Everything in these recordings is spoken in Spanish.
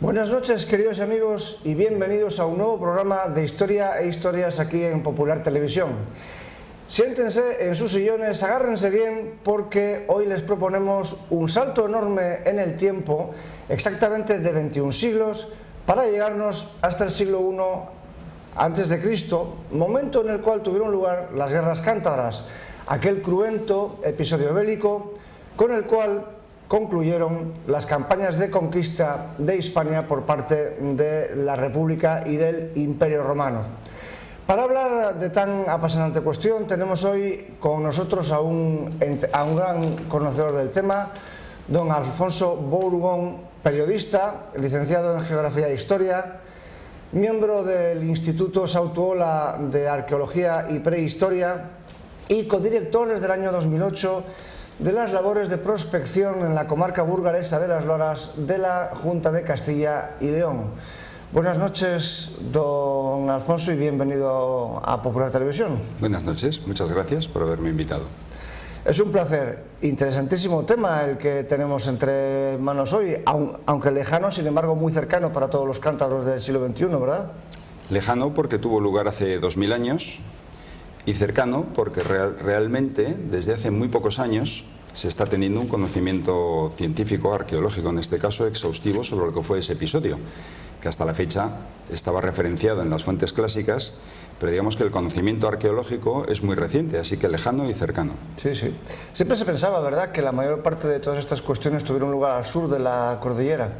Buenas noches, queridos amigos, y bienvenidos a un nuevo programa de Historia e Historias aquí en Popular Televisión. Siéntense en sus sillones, agárrense bien, porque hoy les proponemos un salto enorme en el tiempo, exactamente de 21 siglos, para llegarnos hasta el siglo I a.C., momento en el cual tuvieron lugar las guerras cántabras, aquel cruento episodio bélico con el cual concluyeron las campañas de conquista de Hispania por parte de la República y del Imperio Romano. Para hablar de tan apasionante cuestión tenemos hoy con nosotros a un gran conocedor del tema, don Alfonso Bourgón, periodista, licenciado en Geografía e Historia, miembro del Instituto Sautuola de Arqueología y Prehistoria y codirector desde el año 2008 de las labores de prospección en la comarca burgalesa de las Loras de la Junta de Castilla y León. Buenas noches, don Alfonso, y bienvenido a Popular Televisión. Buenas noches, muchas gracias por haberme invitado. Es un placer, interesantísimo tema el que tenemos entre manos hoy, aunque lejano, sin embargo muy cercano para todos los cántabros del siglo XXI, ¿verdad? Lejano porque tuvo lugar hace 2000 años y cercano porque realmente desde hace muy pocos años se está teniendo un conocimiento científico, arqueológico en este caso, exhaustivo sobre lo que fue ese episodio, que hasta la fecha estaba referenciado en las fuentes clásicas, pero digamos que el conocimiento arqueológico es muy reciente, así que lejano y cercano. Sí, sí. Siempre se pensaba, ¿verdad?, que la mayor parte de todas estas cuestiones tuvieron lugar al sur de la cordillera.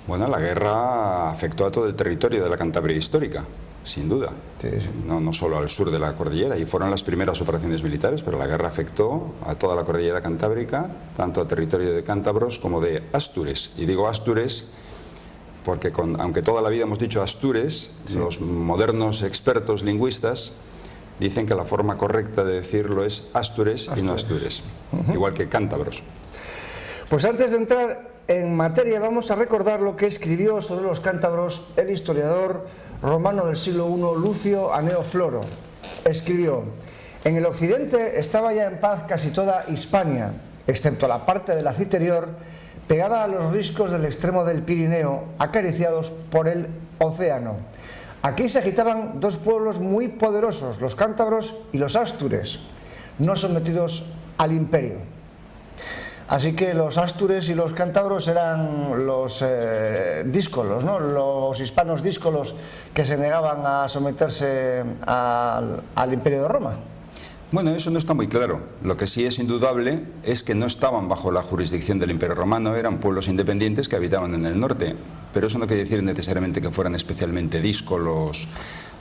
Bueno, la guerra afectó a todo el territorio de la Cantabria histórica, sin duda. Sí, sí. No solo al sur de la cordillera, y fueron las primeras operaciones militares, pero la guerra afectó a toda la cordillera cantábrica, tanto a territorio de cántabros como de Astures. Y digo Astures porque aunque toda la vida hemos dicho Astures, sí, los modernos expertos lingüistas dicen que la forma correcta de decirlo es Astures y no Astures, igual que cántabros. Pues antes de entrar en materia vamos a recordar lo que escribió sobre los cántabros el historiador romano del siglo I, Lucio Aneo Floro. Escribió: en el occidente estaba ya en paz casi toda Hispania, excepto la parte de la citerior pegada a los riscos del extremo del Pirineo, acariciados por el océano. Aquí se agitaban dos pueblos muy poderosos, los cántabros y los astures, no sometidos al imperio. Así que los astures y los cántabros eran los díscolos, ¿no?, los hispanos díscolos que se negaban a someterse al imperio de Roma. Bueno, eso no está muy claro. Lo que sí es indudable es que no estaban bajo la jurisdicción del Imperio Romano, eran pueblos independientes que habitaban en el norte, pero eso no quiere decir necesariamente que fueran especialmente díscolos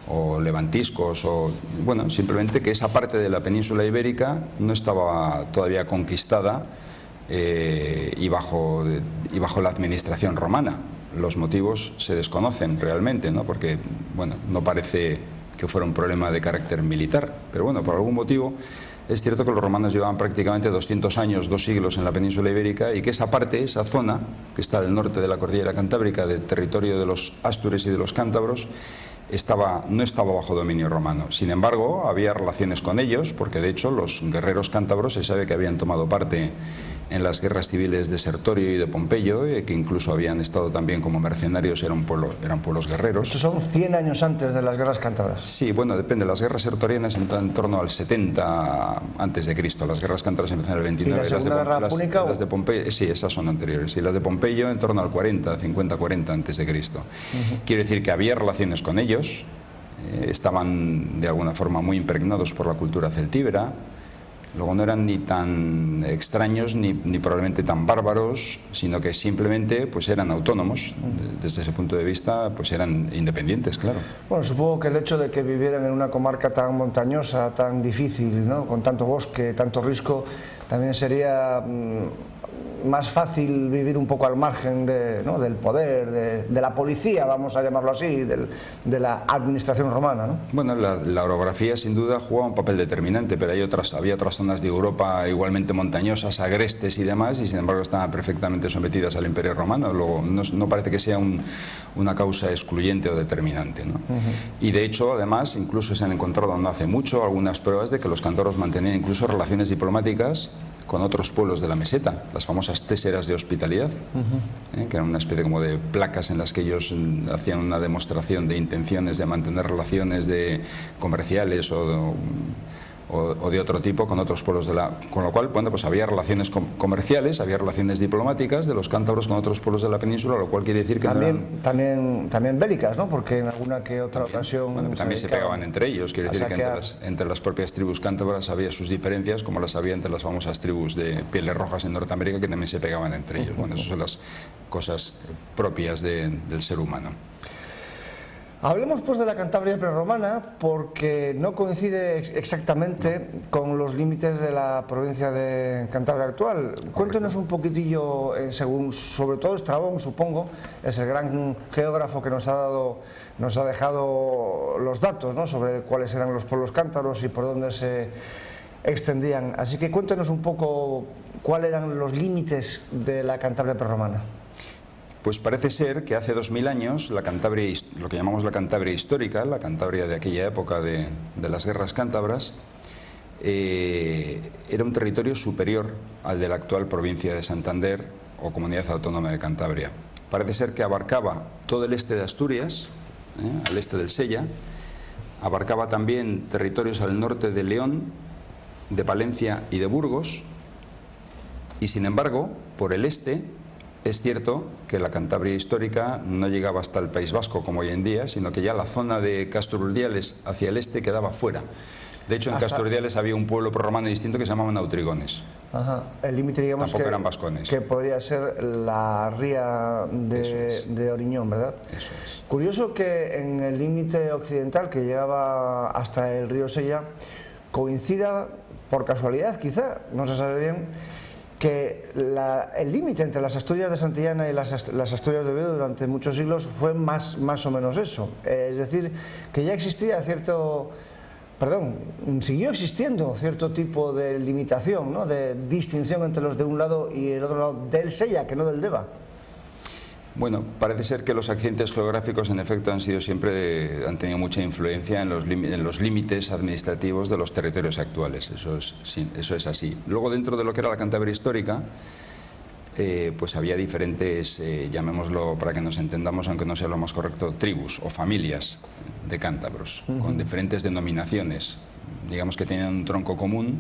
o levantiscos, o bueno, simplemente que esa parte de la península ibérica no estaba todavía conquistada y bajo la administración romana. Los motivos se desconocen realmente, ¿no?, porque bueno, no parece que fuera un problema de carácter militar, pero bueno, por algún motivo es cierto que los romanos llevaban prácticamente 200 años, 2 siglos en la península ibérica, y que esa parte, esa zona que está al norte de la cordillera cantábrica, del territorio de los astures y de los cántabros, no estaba bajo dominio romano. Sin embargo, había relaciones con ellos, porque de hecho los guerreros cántabros se sabe que habían tomado parte en las guerras civiles de Sertorio y de Pompeyo, que incluso habían estado también como mercenarios, eran pueblos guerreros. Estos son 100 años antes de las guerras cántabras. Sí, bueno, depende. Las guerras sertorianas entran en torno al 70 antes de Cristo. Las guerras cántabras empiezan en el 29. ¿Y la Segunda Guerra Púnica? Las de Pompeyo, sí, esas son anteriores. Y las de Pompeyo en torno al 50-40 antes de Cristo. Quiere decir que había relaciones con ellos, estaban de alguna forma muy impregnados por la cultura celtíbera. Luego no eran ni tan extraños ni probablemente tan bárbaros, sino que simplemente pues eran autónomos. Desde ese punto de vista pues eran independientes, claro. Bueno, supongo que el hecho de que vivieran en una comarca tan montañosa, tan difícil, ¿no?, con tanto bosque, tanto risco, también sería más fácil vivir un poco al margen del poder, de la policía, vamos a llamarlo así, de la administración romana, ¿no? Bueno, la orografía sin duda jugaba un papel determinante, pero había otras zonas de Europa igualmente montañosas, agrestes y demás, y sin embargo estaban perfectamente sometidas al Imperio Romano. Luego, no parece que sea una causa excluyente o determinante, ¿no? Y de hecho, además, incluso se han encontrado no hace mucho algunas pruebas de que los cántabros mantenían incluso relaciones diplomáticas con otros pueblos de la meseta, las famosas téseras de hospitalidad, que eran una especie como de placas en las que ellos hacían una demostración de intenciones de mantener relaciones comerciales o de otro tipo con otros pueblos con lo cual, bueno, pues había relaciones comerciales, había relaciones diplomáticas de los cántabros con otros pueblos de la península, lo cual quiere decir que también bélicas, ¿no? Porque en alguna que otra ocasión también se pegaban entre ellos, quiere decir que entre las propias tribus cántabras había sus diferencias, como las había entre las famosas tribus de pieles rojas en Norteamérica, que también se pegaban entre ellos. Bueno, esas son las cosas propias del ser humano. Hablemos pues de la Cantabria prerromana, porque no coincide exactamente con los límites de la provincia de Cantabria actual. Cuéntenos un poquitillo, según sobre todo Estrabón, supongo, es el gran geógrafo que nos ha dejado los datos, ¿no?, sobre cuáles eran los pueblos cántabros y por dónde se extendían. Así que cuéntenos un poco cuáles eran los límites de la Cantabria prerromana. Pues parece ser que hace 2000 años la Cantabria, lo que llamamos la Cantabria histórica, la Cantabria de aquella época de las guerras cántabras, era un territorio superior al de la actual provincia de Santander o Comunidad Autónoma de Cantabria. Parece ser que abarcaba todo el este de Asturias, al este del Sella, abarcaba también territorios al norte de León, de Palencia y de Burgos, y sin embargo, por el este, es cierto que la Cantabria histórica no llegaba hasta el País Vasco como hoy en día, sino que ya la zona de Castro-Urdiales hacia el este quedaba fuera. De hecho, en Castro-Urdiales había un pueblo prerromano distinto que se llamaban Autrigones. Ajá. El límite, digamos, tampoco eran vascones, que podría ser la ría de Oriñón, ¿verdad? Eso es. Curioso que en el límite occidental, que llegaba hasta el río Sella, coincida, por casualidad quizá, no se sabe bien, que el límite entre las Asturias de Santillana y las Asturias de Oviedo durante muchos siglos fue más o menos eso. Es decir, que ya existía siguió existiendo cierto tipo de limitación, ¿no?, de distinción entre los de un lado y el otro lado del Sella, que no del Deva. Bueno, parece ser que los accidentes geográficos en efecto han tenido mucha influencia en los límites administrativos de los territorios actuales, eso es así. Luego, dentro de lo que era la Cantabria histórica, pues había diferentes, llamémoslo para que nos entendamos, aunque no sea lo más correcto, tribus o familias de cántabros, con diferentes denominaciones, digamos que tenían un tronco común,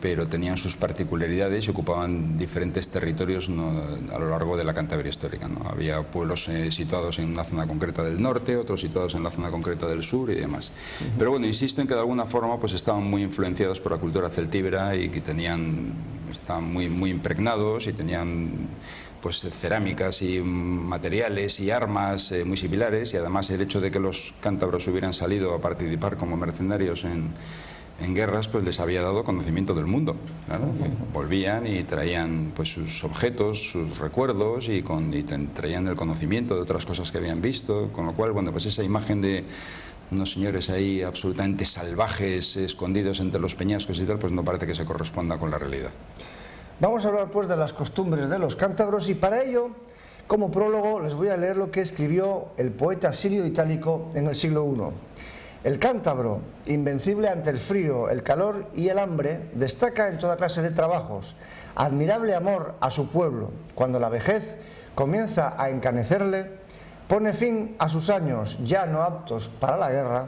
pero tenían sus particularidades y ocupaban diferentes territorios a lo largo de la Cantabria histórica, ¿no? Había pueblos situados en una zona concreta del norte, otros situados en la zona concreta del sur y demás. Pero bueno, insisto en que de alguna forma pues estaban muy influenciados por la cultura celtíbera y que estaban muy impregnados y tenían pues cerámicas y materiales y armas muy similares, y además el hecho de que los cántabros hubieran salido a participar como mercenarios en guerras, pues les había dado conocimiento del mundo, claro. Volvían y traían pues sus objetos, sus recuerdos y traían el conocimiento de otras cosas que habían visto, con lo cual, bueno, pues esa imagen de unos señores ahí absolutamente salvajes, escondidos entre los peñascos y tal, pues no parece que se corresponda con la realidad. Vamos a hablar pues de las costumbres de los cántabros, y para ello, como prólogo, les voy a leer lo que escribió el poeta sirio-itálico en el siglo I. El cántabro, invencible ante el frío, el calor y el hambre, destaca en toda clase de trabajos. Admirable amor a su pueblo. Cuando la vejez comienza a encanecerle, pone fin a sus años ya no aptos para la guerra,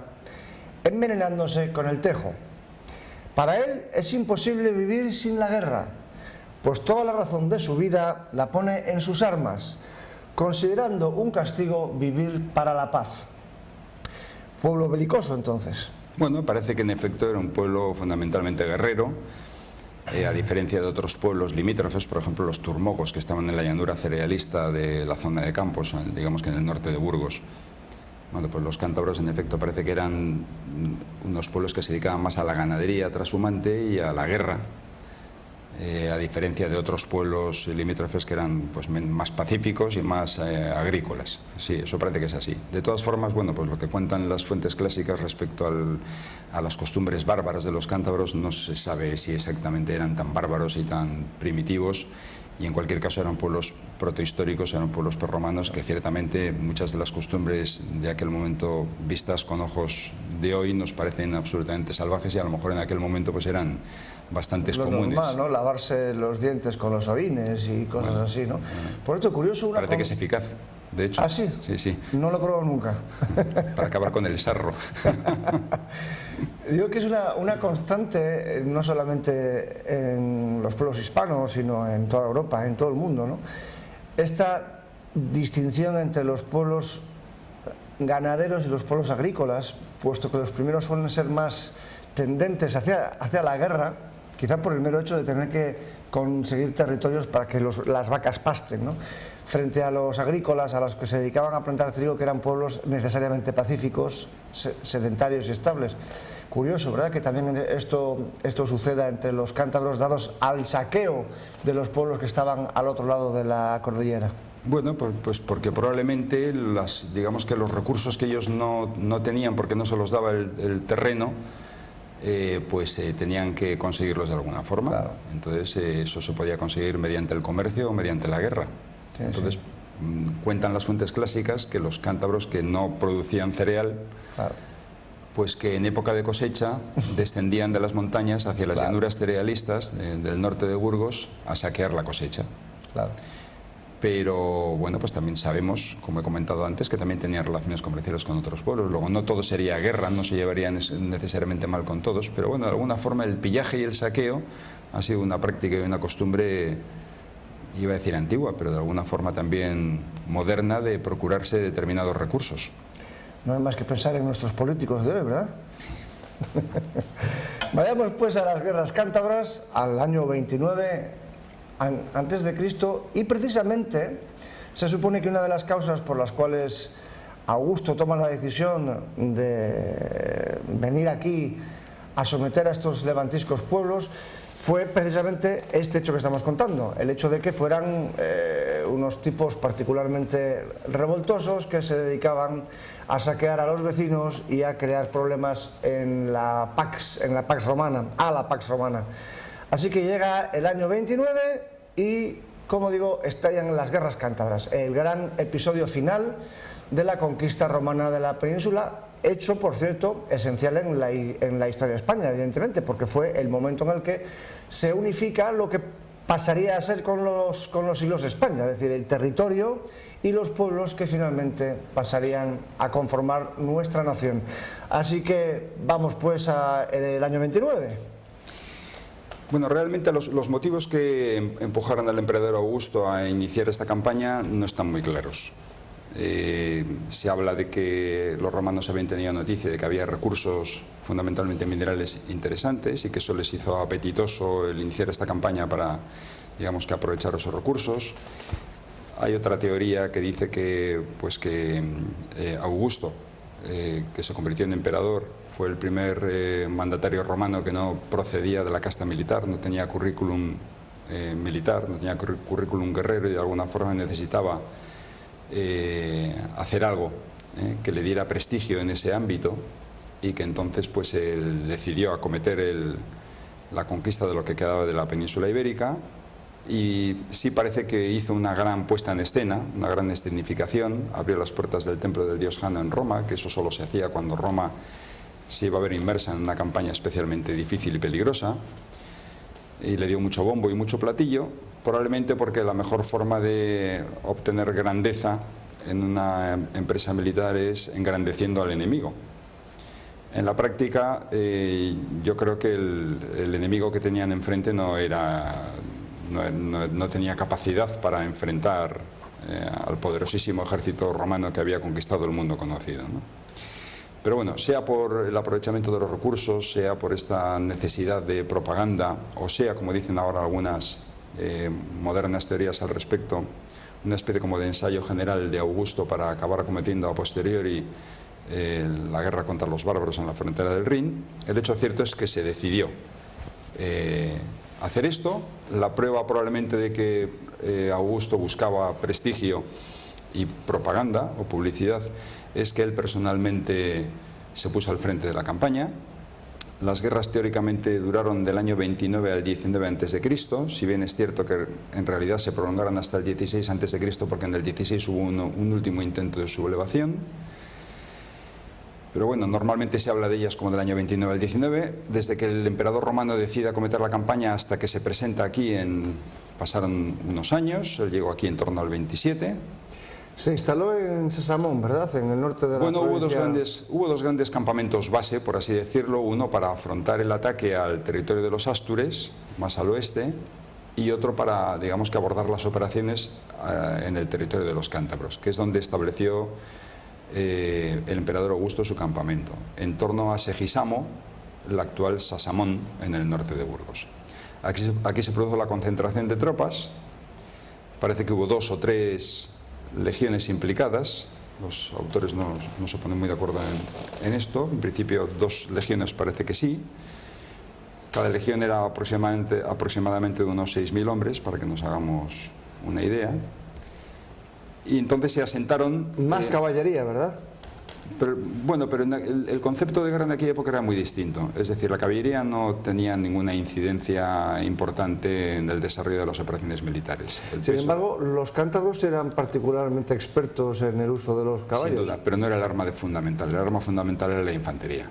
envenenándose con el tejo. Para él es imposible vivir sin la guerra, pues toda la razón de su vida la pone en sus armas, considerando un castigo vivir para la paz. Pueblo belicoso, entonces. Bueno, parece que en efecto era un pueblo fundamentalmente guerrero, a diferencia de otros pueblos limítrofes, por ejemplo los turmogos, que estaban en la llanura cerealista de la zona de Campos, digamos que en el norte de Burgos. Bueno, pues los cántabros en efecto parece que eran unos pueblos que se dedicaban más a la ganadería trashumante y a la guerra, a diferencia de otros pueblos limítrofes que eran pues más pacíficos y más agrícolas. Sí, eso parece que es así. De todas formas, bueno, pues lo que cuentan las fuentes clásicas respecto a las costumbres bárbaras de los cántabros, no se sabe si exactamente eran tan bárbaros y tan primitivos, y en cualquier caso eran pueblos protohistóricos, eran pueblos prerromanos que ciertamente muchas de las costumbres de aquel momento vistas con ojos de hoy nos parecen absolutamente salvajes y a lo mejor en aquel momento pues eran bastantes comunes. Normal, ¿no? Lavarse los dientes con los orines y cosas así, ¿no? Por esto, curioso... Parece que es eficaz, de hecho. ¿Ah, sí? Sí, sí. No lo he probado nunca. Para acabar con el sarro. Digo que es una constante, no solamente en los pueblos hispanos, sino en toda Europa, en todo el mundo, ¿no? Esta distinción entre los pueblos ganaderos y los pueblos agrícolas, puesto que los primeros suelen ser más tendentes hacia la guerra, quizá por el mero hecho de tener que conseguir territorios para que las vacas pasten, ¿no? Frente a los agrícolas, a los que se dedicaban a plantar trigo, que eran pueblos necesariamente pacíficos, sedentarios y estables. Curioso, ¿verdad?, que también esto suceda entre los cántabros, dados al saqueo de los pueblos que estaban al otro lado de la cordillera. Bueno, pues porque probablemente digamos que los recursos que ellos no tenían, porque no se los daba el terreno, tenían que conseguirlos de alguna forma. Claro. Entonces eso se podía conseguir mediante el comercio o mediante la guerra. Sí, entonces sí. Cuentan las fuentes clásicas que los cántabros que no producían cereal, claro, pues que en época de cosecha descendían de las montañas hacia las, claro, llanuras cerealistas del norte de Burgos a saquear la cosecha. Claro. Pero bueno, pues también sabemos, como he comentado antes, que también tenían relaciones comerciales con otros pueblos. Luego no todo sería guerra, no se llevarían necesariamente mal con todos, pero bueno, de alguna forma el pillaje y el saqueo ha sido una práctica y una costumbre, iba a decir antigua, pero de alguna forma también moderna, de procurarse determinados recursos. No hay más que pensar en nuestros políticos de hoy, ¿verdad? Vayamos pues a las guerras cántabras, al año 29 antes de Cristo, y precisamente se supone que una de las causas por las cuales Augusto toma la decisión de venir aquí a someter a estos levantiscos pueblos fue precisamente este hecho que estamos contando, el hecho de que fueran unos tipos particularmente revoltosos que se dedicaban a saquear a los vecinos y a crear problemas en la Pax Romana, Así que llega el año 29 y, como digo, estallan las guerras cántabras, el gran episodio final de la conquista romana de la península, hecho, por cierto, esencial en la historia de España, evidentemente, porque fue el momento en el que se unifica lo que pasaría a ser con los siglos de España, es decir, el territorio y los pueblos que finalmente pasarían a conformar nuestra nación. Así que vamos pues al año 29. Bueno, realmente los motivos que empujaron al emperador Augusto a iniciar esta campaña no están muy claros. Se habla de que los romanos habían tenido noticia de que había recursos, fundamentalmente minerales, interesantes, y que eso les hizo apetitoso el iniciar esta campaña para, digamos, que aprovechar esos recursos. Hay otra teoría que dice que Augusto, que se convirtió en emperador, fue el primer mandatario romano que no procedía de la casta militar, no tenía currículum militar, no tenía currículum guerrero, y de alguna forma necesitaba hacer algo que le diera prestigio en ese ámbito, y que entonces pues él decidió acometer la conquista de lo que quedaba de la península ibérica. Y sí parece que hizo una gran puesta en escena, una gran escenificación, abrió las puertas del templo del dios Jano en Roma, que eso solo se hacía cuando Roma se iba a ver inmersa en una campaña especialmente difícil y peligrosa, y le dio mucho bombo y mucho platillo, probablemente porque la mejor forma de obtener grandeza en una empresa militar es engrandeciendo al enemigo. En la práctica, yo creo que el enemigo que tenían enfrente no tenía capacidad para enfrentar al poderosísimo ejército romano que había conquistado el mundo conocido, ¿no? Pero bueno, sea por el aprovechamiento de los recursos, sea por esta necesidad de propaganda, o sea, como dicen ahora algunas modernas teorías al respecto, una especie como de ensayo general de Augusto para acabar acometiendo a posteriori la guerra contra los bárbaros en la frontera del Rin, el hecho cierto es que se decidió hacer esto. La prueba probablemente de que Augusto buscaba prestigio y propaganda o publicidad es que él personalmente se puso al frente de la campaña, Las guerras teóricamente duraron del año 29 al 19 a.C., si bien es cierto que en realidad se prolongaron hasta el 16 a.C., porque en el 16 hubo un último intento de sublevación. Pero bueno, normalmente se habla de ellas como del año 29 al 19. Desde que el emperador romano decide acometer la campaña hasta que se presenta aquí, pasaron unos años. Él llegó aquí en torno al 27. Se instaló en Sesamón, ¿verdad? En el norte de la Bueno, provincia... hubo dos grandes campamentos base, por así decirlo. Uno para afrontar el ataque al territorio de los Astures, más al oeste, y otro para, digamos, que abordar las operaciones en el territorio de los cántabros, que es donde estableció el emperador Augusto su campamento, en torno a Segisamo, el actual Sasamón, en el norte de Burgos. Aquí se produjo la concentración de tropas. Parece que hubo 2 o 3 legiones implicadas. Los autores no se ponen muy de acuerdo en esto. En principio 2 legiones parece que sí. Cada legión era aproximadamente de unos 6.000 hombres, para que nos hagamos una idea. Y entonces se asentaron... Más caballería, ¿verdad? Pero el concepto de guerra en aquella época era muy distinto. Es decir, la caballería no tenía ninguna incidencia importante en el desarrollo de las operaciones militares. Sin embargo, los cántabros eran particularmente expertos en el uso de los caballos. Sin duda, pero no era el arma fundamental. El arma fundamental era la infantería.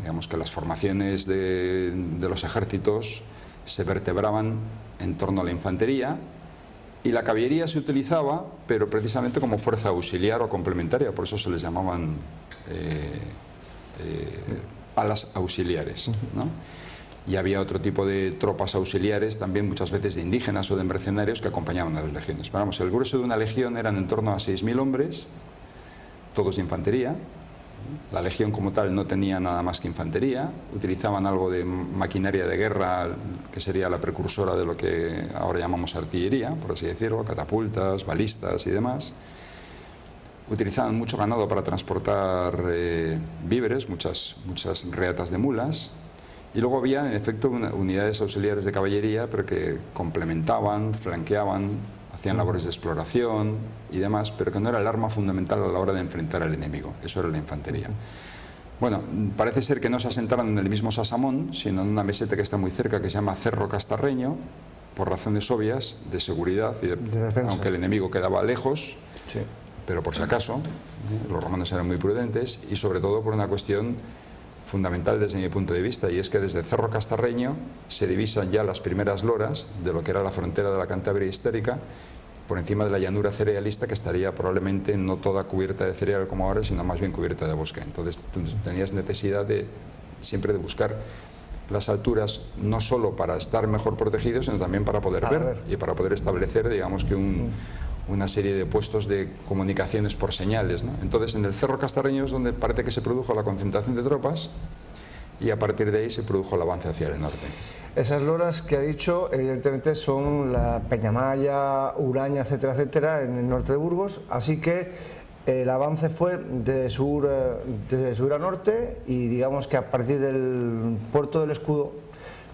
Digamos que las formaciones de los ejércitos se vertebraban en torno a la infantería. Y la caballería se utilizaba, pero precisamente como fuerza auxiliar o complementaria, por eso se les llamaban alas auxiliares, ¿no? Y había otro tipo de tropas auxiliares, también muchas veces de indígenas o de mercenarios, que acompañaban a las legiones. Pero vamos, el grueso de una legión eran en torno a 6.000 hombres, todos de infantería. La legión como tal no tenía nada más que infantería, utilizaban algo de maquinaria de guerra, que sería la precursora de lo que ahora llamamos artillería, por así decirlo, catapultas, balistas y demás. Utilizaban mucho ganado para transportar víveres, muchas reatas de mulas, y luego había en efecto unidades auxiliares de caballería, pero que complementaban, flanqueaban, hacían labores de exploración y demás, pero que no era el arma fundamental a la hora de enfrentar al enemigo. Eso era la infantería. Bueno, parece ser que no se asentaron en el mismo Sasamón, sino en una meseta que está muy cerca, que se llama Cerro Castarreño, por razones obvias de seguridad, y de defensa. Aunque el enemigo quedaba lejos, sí, pero por si acaso, los romanos eran muy prudentes, y sobre todo por una cuestión fundamental desde mi punto de vista, y es que desde Cerro Castarreño se divisan ya las primeras loras de lo que era la frontera de la Cantabria histórica, por encima de la llanura cerealista, que estaría probablemente no toda cubierta de cereal como ahora, sino más bien cubierta de bosque. Entonces tenías necesidad siempre de buscar las alturas, no solo para estar mejor protegidos, sino también para poder ver y para poder establecer, digamos, que una serie de puestos de comunicaciones por señales, ¿no? Entonces en el Cerro Castarreño es donde parece que se produjo la concentración de tropas, y a partir de ahí se produjo el avance hacia el norte. Esas loras que ha dicho, evidentemente, son la Peñamaya, Uraña, etcétera, etcétera, en el norte de Burgos, así que el avance fue de sur a norte, y digamos que a partir del puerto del Escudo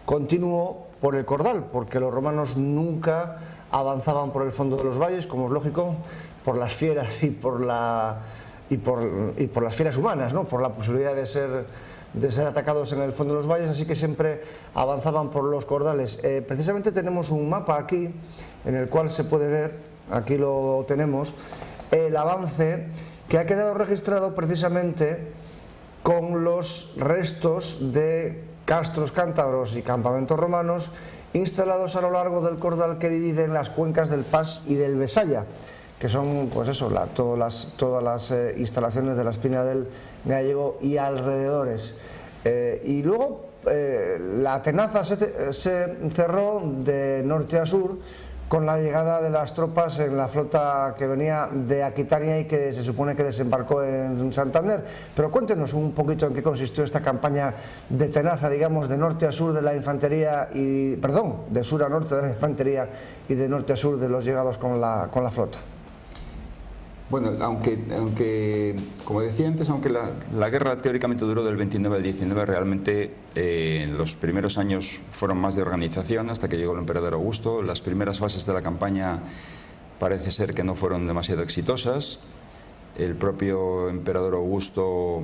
continuó por el Cordal, porque los romanos nunca avanzaban por el fondo de los valles, como es lógico, por las fieras y por las fieras humanas, ¿no? Por la posibilidad de ser atacados en el fondo de los valles, así que siempre avanzaban por los cordales. Precisamente tenemos un mapa aquí en el cual se puede ver, aquí lo tenemos, el avance que ha quedado registrado precisamente con los restos de castros cántabros y campamentos romanos instalados a lo largo del cordal que dividen las cuencas del Pas y del Besaya, que son, pues eso, todas las instalaciones de la Espina del Gallego y alrededores. Y luego la tenaza se cerró de norte a sur con la llegada de las tropas en la flota que venía de Aquitania y que se supone que desembarcó en Santander. Pero cuéntenos un poquito en qué consistió esta campaña de tenaza, digamos, de norte a sur de la infantería de sur a norte de la infantería y de norte a sur de los llegados con la flota. Bueno, aunque como decía antes, aunque la guerra teóricamente duró del 29 al 19, realmente los primeros años fueron más de organización hasta que llegó el emperador Augusto. Las primeras fases de la campaña parece ser que no fueron demasiado exitosas. El propio emperador Augusto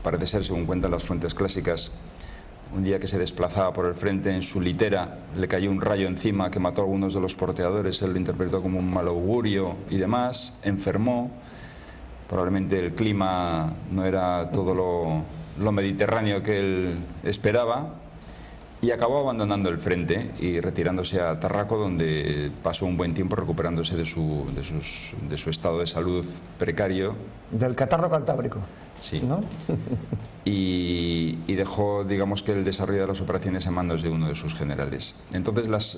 parece ser, según cuentan las fuentes clásicas, un día que se desplazaba por el frente en su litera, le cayó un rayo encima que mató a algunos de los porteadores, él lo interpretó como un mal augurio y demás, enfermó, probablemente el clima no era todo lo mediterráneo que él esperaba, y acabó abandonando el frente y retirándose a Tarraco, donde pasó un buen tiempo recuperándose de su estado de salud precario. Del catarro cantábrico. Sí. ¿No? Y dejó, digamos, que el desarrollo de las operaciones en manos de uno de sus generales. Entonces,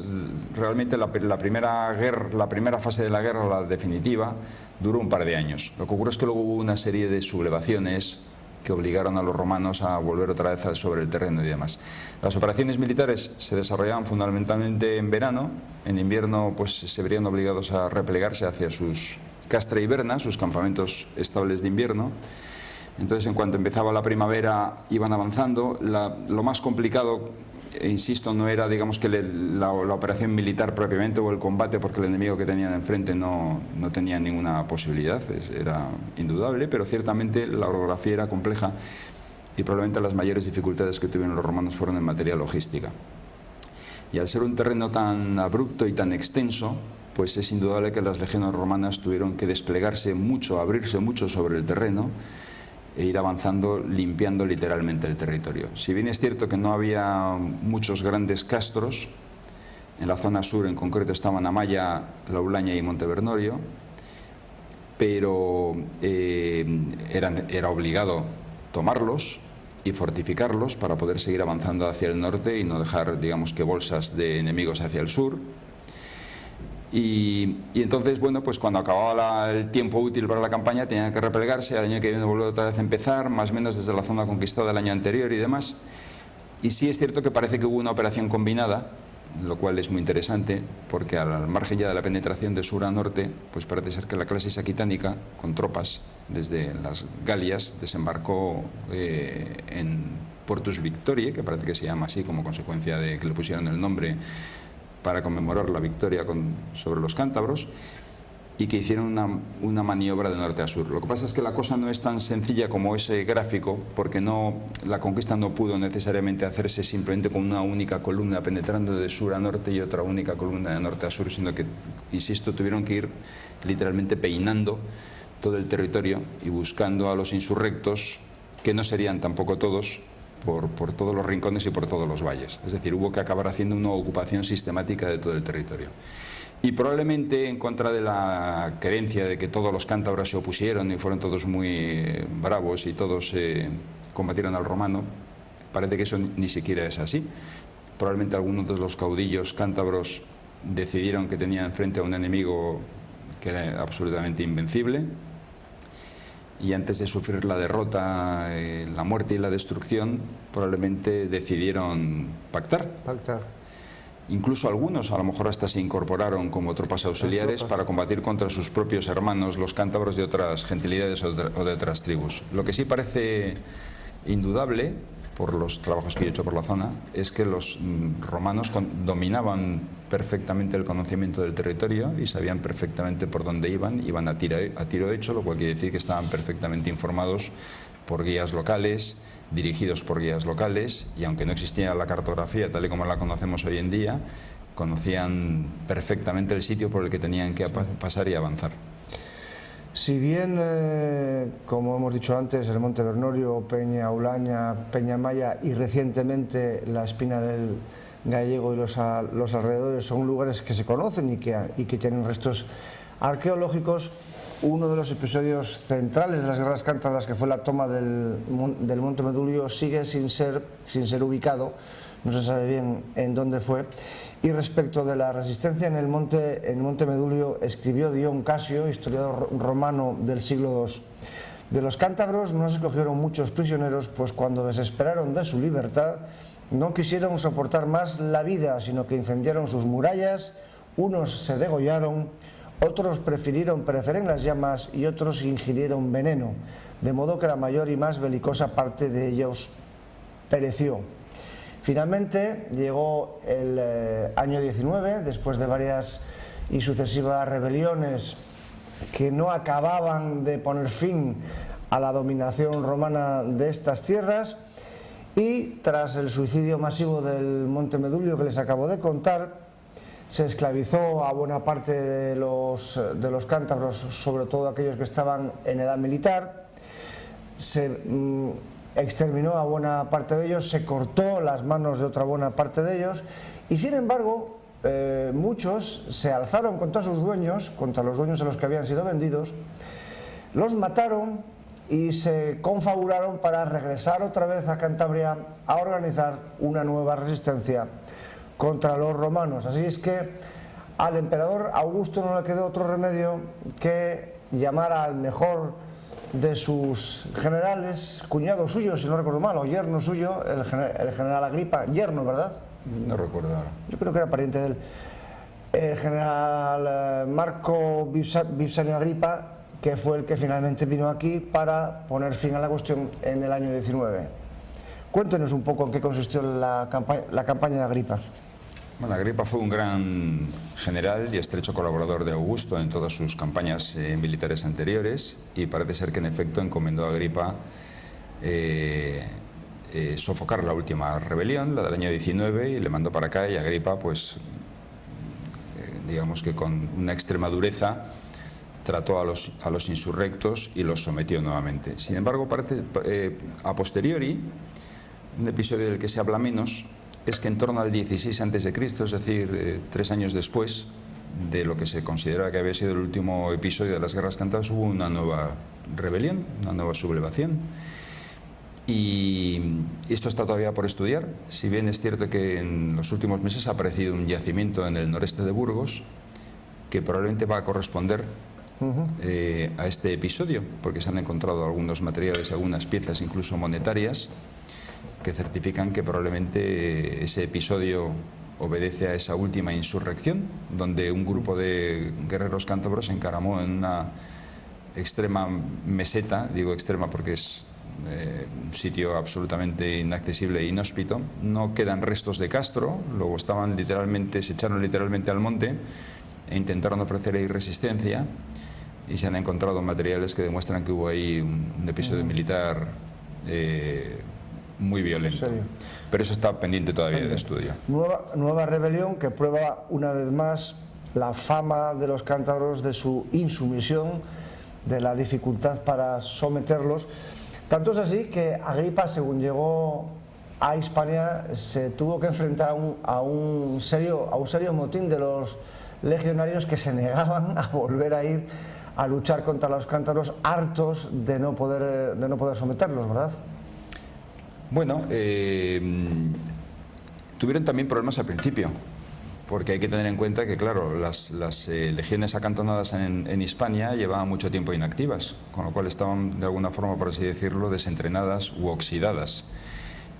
realmente la primera fase de la guerra, la definitiva, duró un par de años. Lo que ocurre es que luego hubo una serie de sublevaciones que obligaron a los romanos a volver otra vez sobre el terreno y demás. Las operaciones militares se desarrollaban fundamentalmente en verano. En invierno pues se verían obligados a replegarse hacia sus castra hiberna, sus campamentos estables de invierno. Entonces, en cuanto empezaba la primavera, iban avanzando. Lo más complicado, insisto, no era, digamos, que la operación militar propiamente o el combate, porque el enemigo que tenían enfrente no tenía ninguna posibilidad, era indudable, pero ciertamente la orografía era compleja y probablemente las mayores dificultades que tuvieron los romanos fueron en materia logística. Y al ser un terreno tan abrupto y tan extenso, pues es indudable que las legiones romanas tuvieron que desplegarse mucho, abrirse mucho sobre el terreno e ir avanzando, limpiando literalmente el territorio. Si bien es cierto que no había muchos grandes castros, en la zona sur en concreto estaban Amaya, Laulaña y Montevernorio, pero era obligado tomarlos y fortificarlos para poder seguir avanzando hacia el norte y no dejar, digamos, que bolsas de enemigos hacia el sur. Y entonces, bueno, pues cuando acababa el tiempo útil para la campaña tenían que replegarse, al año que viene volver otra vez a empezar, más o menos desde la zona conquistada del año anterior y demás. Y sí es cierto que parece que hubo una operación combinada, lo cual es muy interesante, porque al margen ya de la penetración de sur a norte, pues parece ser que la clase aquitánica, con tropas desde las Galias, desembarcó en Portus Victoriae, que parece que se llama así como consecuencia de que le pusieron el nombre para conmemorar la victoria sobre los cántabros, y que hicieron una maniobra de norte a sur. Lo que pasa es que la cosa no es tan sencilla como ese gráfico, porque la conquista no pudo necesariamente hacerse simplemente con una única columna penetrando de sur a norte y otra única columna de norte a sur, sino que, insisto, tuvieron que ir literalmente peinando todo el territorio y buscando a los insurrectos, que no serían tampoco todos, por todos los rincones y por todos los valles. Es decir, hubo que acabar haciendo una ocupación sistemática de todo el territorio. Y probablemente en contra de la creencia de que todos los cántabros se opusieron y fueron todos muy bravos y todos combatieron al romano, parece que eso ni siquiera es así. Probablemente algunos de los caudillos cántabros decidieron que tenían frente a un enemigo que era absolutamente invencible, y antes de sufrir la derrota, la muerte y la destrucción, probablemente decidieron pactar. Incluso algunos a lo mejor hasta se incorporaron como tropas auxiliares para combatir contra sus propios hermanos, los cántabros de otras gentilidades o de otras tribus. Lo que sí parece indudable, por los trabajos que he hecho por la zona, es que los romanos dominaban perfectamente el conocimiento del territorio y sabían perfectamente por dónde iban a tiro hecho, lo cual quiere decir que estaban perfectamente informados por guías locales, dirigidos por guías locales, y aunque no existía la cartografía tal y como la conocemos hoy en día, conocían perfectamente el sitio por el que tenían que pasar y avanzar. Si bien, como hemos dicho antes, el Montevernorio, Peña Aulaña, Peña Amaya y recientemente la Espina del Gallego y los alrededores son lugares que se conocen y que tienen restos arqueológicos, uno de los episodios centrales de las guerras cántabras, que fue la toma del Monte Medulio, sigue sin ser ubicado, no se sabe bien en dónde fue. Y respecto de la resistencia en el Monte Medulio, escribió Dion Casio, historiador romano del siglo II: de los cántabros no se cogieron muchos prisioneros, pues cuando desesperaron de su libertad no quisieron soportar más la vida, sino que incendiaron sus murallas, unos se degollaron, otros prefirieron perecer en las llamas y otros ingirieron veneno, de modo que la mayor y más belicosa parte de ellos pereció. Finalmente llegó el año 19, después de varias y sucesivas rebeliones que no acababan de poner fin a la dominación romana de estas tierras, y tras el suicidio masivo del Monte Medulio que les acabo de contar, se esclavizó a buena parte de los cántabros, sobre todo aquellos que estaban en edad militar, se exterminó a buena parte de ellos, se cortó las manos de otra buena parte de ellos, y sin embargo muchos se alzaron contra sus dueños, contra los dueños a los que habían sido vendidos, los mataron y se confabularon para regresar otra vez a Cantabria a organizar una nueva resistencia contra los romanos. Así es que al emperador Augusto no le quedó otro remedio que llamar al mejor de sus generales, cuñado suyo, si no recuerdo mal, o yerno suyo, el general Agripa, yerno, ¿verdad? No recuerdo ahora. Yo creo que era pariente de él. El general Marco Vipsanio Agripa, que fue el que finalmente vino aquí para poner fin a la cuestión en el año 19. Cuéntenos un poco en qué consistió la campaña de Agripa. Bueno, Agripa fue un gran general y estrecho colaborador de Augusto en todas sus campañas militares anteriores, y parece ser que en efecto encomendó a Agripa sofocar la última rebelión, la del año 19, y le mandó para acá, y Agripa, pues digamos que con una extrema dureza trató a los insurrectos y los sometió nuevamente. Sin embargo, a posteriori, un episodio del que se habla menos es que en torno al 16 a.C., es decir, 3 años después de lo que se considera que había sido el último episodio de las guerras cántabras, hubo una nueva rebelión, una nueva sublevación. Y esto está todavía por estudiar, si bien es cierto que en los últimos meses ha aparecido un yacimiento en el noreste de Burgos que probablemente va a corresponder a este episodio, porque se han encontrado algunos materiales, algunas piezas incluso monetarias, que certifican que probablemente ese episodio obedece a esa última insurrección, donde un grupo de guerreros cántabros se encaramó en una extrema meseta, digo extrema porque es un sitio absolutamente inaccesible e inhóspito. No quedan restos de Castro, luego se echaron literalmente al monte e intentaron ofrecer ahí resistencia, y se han encontrado materiales que demuestran que hubo ahí un episodio militar muy violento. Pero eso está pendiente todavía de estudio. Nueva rebelión que prueba una vez más la fama de los cántabros, de su insumisión, de la dificultad para someterlos. Tanto es así que Agripa, según llegó a Hispania, se tuvo que enfrentar a un serio motín de los legionarios que se negaban a volver a ir a luchar contra los cántabros, hartos de no poder someterlos, ¿verdad? Bueno, tuvieron también problemas al principio, porque hay que tener en cuenta que, claro, las legiones acantonadas en Hispania llevaban mucho tiempo inactivas, con lo cual estaban, de alguna forma, por así decirlo, desentrenadas u oxidadas.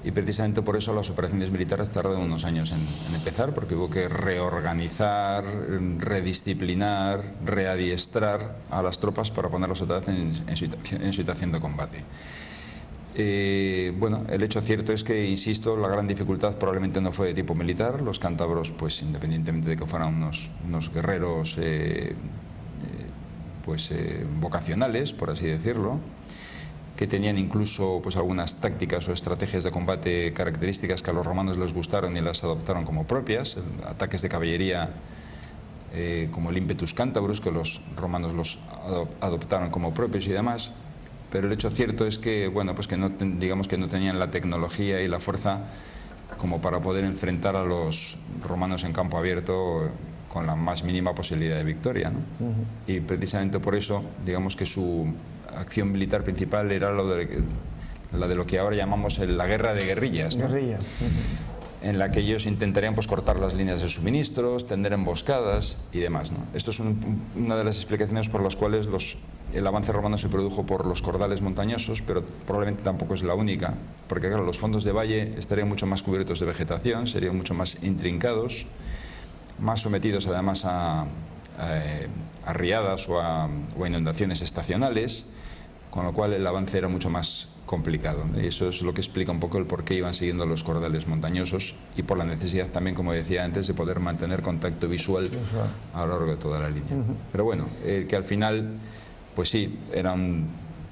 Y precisamente por eso las operaciones militares tardan unos años en empezar, porque hubo que reorganizar, redisciplinar, readiestrar a las tropas para ponerlas otra vez en situación de combate. Bueno, el hecho cierto es que, insisto, la gran dificultad probablemente no fue de tipo militar. Los cántabros, pues independientemente de que fueran unos guerreros vocacionales, por así decirlo, que tenían incluso pues algunas tácticas o estrategias de combate características que a los romanos les gustaron y las adoptaron como propias, ataques de caballería como el ímpetus cántabrus, que los romanos los adoptaron como propios y demás. Pero el hecho cierto es que, bueno, pues que digamos que no tenían la tecnología y la fuerza como para poder enfrentar a los romanos en campo abierto con la más mínima posibilidad de victoria, ¿no? Y precisamente por eso, digamos que su acción militar principal era la de lo que ahora llamamos la guerra de guerrillas, ¿no? Guerrilla. En la que ellos intentarían pues cortar las líneas de suministros, tender emboscadas y demás, ¿no? Esto es una de las explicaciones por las cuales el avance romano se produjo por los cordales montañosos, pero probablemente tampoco es la única, porque claro, los fondos de valle estarían mucho más cubiertos de vegetación, serían mucho más intrincados, más sometidos además a riadas o a inundaciones estacionales, con lo cual el avance era mucho más complicado. Y eso es lo que explica un poco el por qué iban siguiendo los cordales montañosos, y por la necesidad también, como decía antes, de poder mantener contacto visual a lo largo de toda la línea. Pero bueno, que al final, pues sí,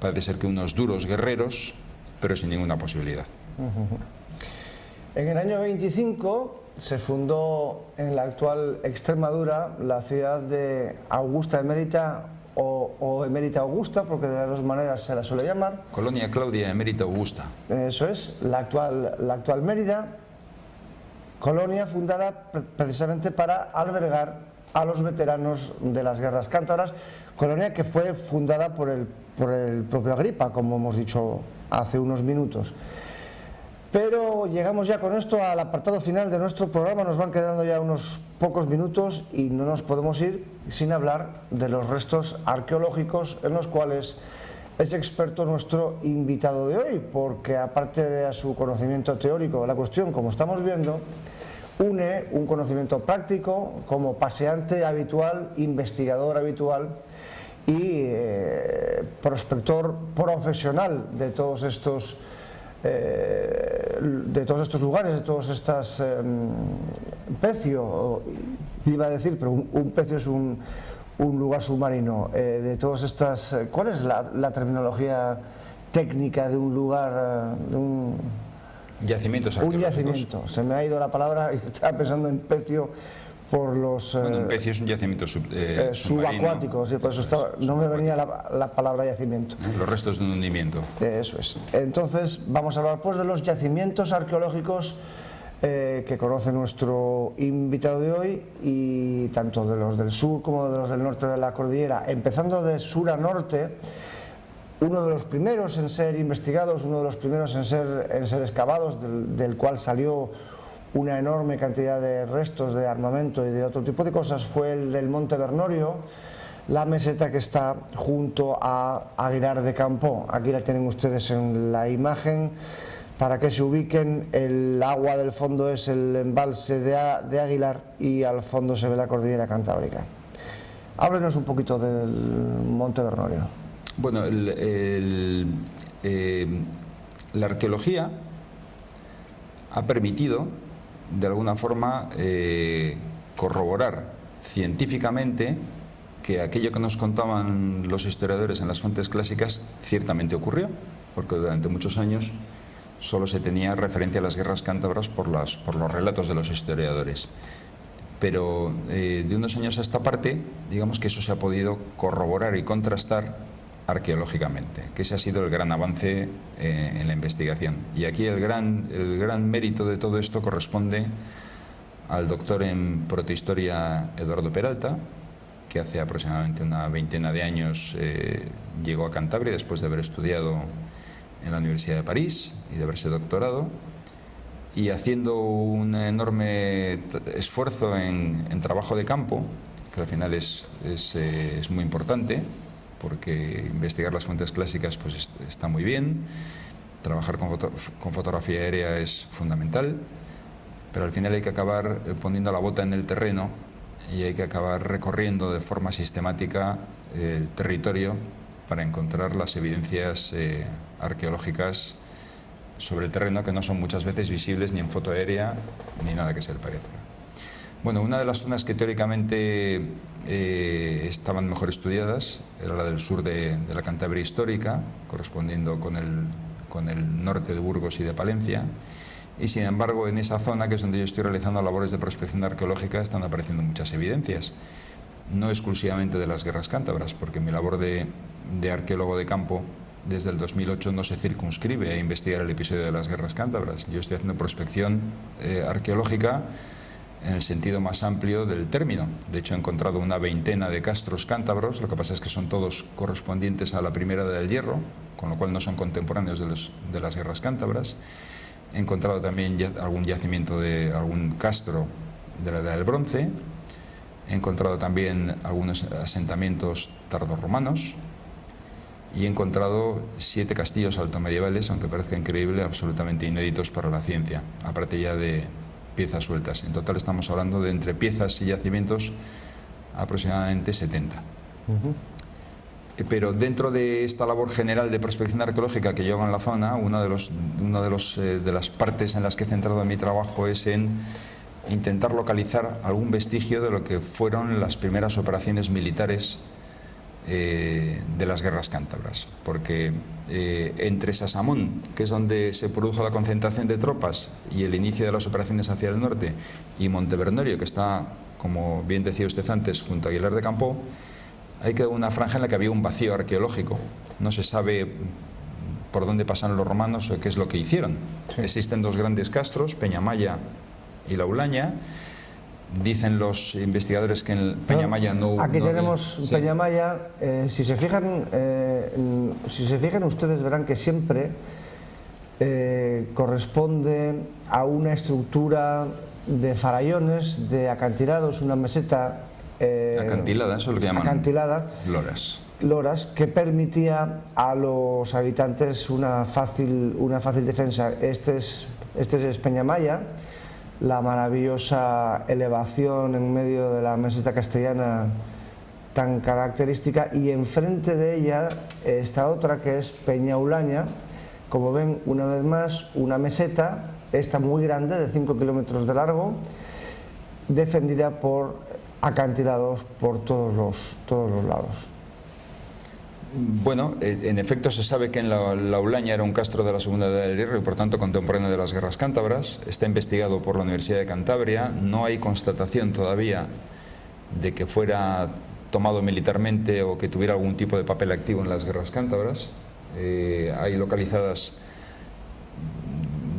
parece ser que unos duros guerreros, pero sin ninguna posibilidad. En el año 25 se fundó en la actual Extremadura la ciudad de Augusta Emérita o Emérita Augusta, porque de las dos maneras se la suele llamar. Colonia Claudia Emérita Augusta. Eso es, la actual Mérida, colonia fundada precisamente para albergar a los veteranos de las guerras cántabras, colonia que fue fundada por el propio Agripa, como hemos dicho hace unos minutos. Pero llegamos ya con esto al apartado final de nuestro programa, nos van quedando ya unos pocos minutos y no nos podemos ir sin hablar de los restos arqueológicos en los cuales es experto nuestro invitado de hoy, porque aparte de su conocimiento teórico de la cuestión, como estamos viendo, une un conocimiento práctico como paseante habitual, investigador habitual y prospector profesional de todos estos lugares, de todos estas pecio, iba a decir, pero un pecio es un lugar submarino, de todas estas, ¿cuál es la terminología técnica de un lugar, de un yacimientos arqueológicos? Un yacimiento, se me ha ido la palabra y estaba pensando en pecio por los... Bueno, un pecio es un yacimiento subacuático, sí, por eso no me venía la palabra yacimiento. Los restos de un hundimiento. Eso es. Entonces vamos a hablar pues de los yacimientos arqueológicos que conoce nuestro invitado de hoy, y tanto de los del sur como de los del norte de la cordillera, empezando de sur a norte. Uno de los primeros en ser investigados, uno de los primeros en ser excavados, del cual salió una enorme cantidad de restos de armamento y de otro tipo de cosas, fue el del Monte Bernorio, la meseta que está junto a Aguilar de Campoo. Aquí la tienen ustedes en la imagen para que se ubiquen. El agua del fondo es el embalse de Aguilar y al fondo se ve la cordillera cantábrica. Háblenos un poquito del Monte Bernorio. Bueno, la arqueología ha permitido de alguna forma corroborar científicamente que aquello que nos contaban los historiadores en las fuentes clásicas ciertamente ocurrió, porque durante muchos años solo se tenía referencia a las guerras cántabras por los relatos de los historiadores. Pero de unos años a esta parte, digamos que eso se ha podido corroborar y contrastar arqueológicamente, que ese ha sido el gran avance en la investigación. Y aquí el gran mérito de todo esto corresponde al doctor en protohistoria Eduardo Peralta, que hace aproximadamente una veintena de años llegó a Cantabria después de haber estudiado en la Universidad de París y de haberse doctorado, y haciendo un enorme esfuerzo en trabajo de campo, que al final es muy importante, porque investigar las fuentes clásicas pues está muy bien, trabajar con fotografía aérea es fundamental, pero al final hay que acabar poniendo la bota en el terreno y hay que acabar recorriendo de forma sistemática el territorio para encontrar las evidencias arqueológicas sobre el terreno, que no son muchas veces visibles ni en foto aérea ni nada que se le parezca. Bueno, una de las zonas que teóricamente estaban mejor estudiadas era la del sur de la Cantabria histórica, correspondiendo con el norte de Burgos y de Palencia, y sin embargo en esa zona, que es donde yo estoy realizando labores de prospección arqueológica, están apareciendo muchas evidencias, no exclusivamente de las guerras cántabras, porque mi labor de arqueólogo de campo desde el 2008 no se circunscribe a investigar el episodio de las guerras cántabras. Yo estoy haciendo prospección arqueológica en el sentido más amplio del término. De hecho, he encontrado una veintena de castros cántabros, lo que pasa es que son todos correspondientes a la primera edad del hierro, con lo cual no son contemporáneos de las guerras cántabras. He encontrado también algún yacimiento de algún castro de la edad del bronce. He encontrado también algunos asentamientos tardorromanos y he encontrado 7 castillos altomedievales, aunque parezca increíble, absolutamente inéditos para la ciencia, aparte ya de piezas sueltas. En total estamos hablando de, entre piezas y yacimientos, aproximadamente 70. Pero dentro de esta labor general de prospección arqueológica que yo hago en la zona, una de las partes en las que he centrado mi trabajo es en intentar localizar algún vestigio de lo que fueron las primeras operaciones militares de las guerras cántabras, porque entre Sasamón, que es donde se produjo la concentración de tropas y el inicio de las operaciones hacia el norte, y Montevernorio, que está, como bien decía usted antes, junto a Aguilar de Campoo, hay que una franja en la que había un vacío arqueológico. No se sabe por dónde pasaron los romanos o qué es lo que hicieron. Sí. Existen dos grandes castros, Peñamaya y La Ulaña. Dicen los investigadores que en Peñamaya no hubo... Aquí tenemos sí. Peñamaya. Si se fijan ustedes verán que siempre corresponde a una estructura de farallones, de acantilados, una meseta acantilada, eso es lo que llaman acantilada, loras, que permitía a los habitantes una fácil defensa. Este es Peñamaya, la maravillosa elevación en medio de la meseta castellana tan característica, y enfrente de ella está otra que es Peña Ulaña. Como ven, una vez más, una meseta, esta muy grande, de 5 kilómetros de largo, defendida por acantilados por todos los lados. Bueno, en efecto se sabe que en la Ulaña era un castro de la Segunda Edad del Hierro y por tanto contemporáneo de las guerras cántabras. Está investigado por la Universidad de Cantabria. No hay constatación todavía de que fuera tomado militarmente o que tuviera algún tipo de papel activo en las guerras cántabras. Hay localizadas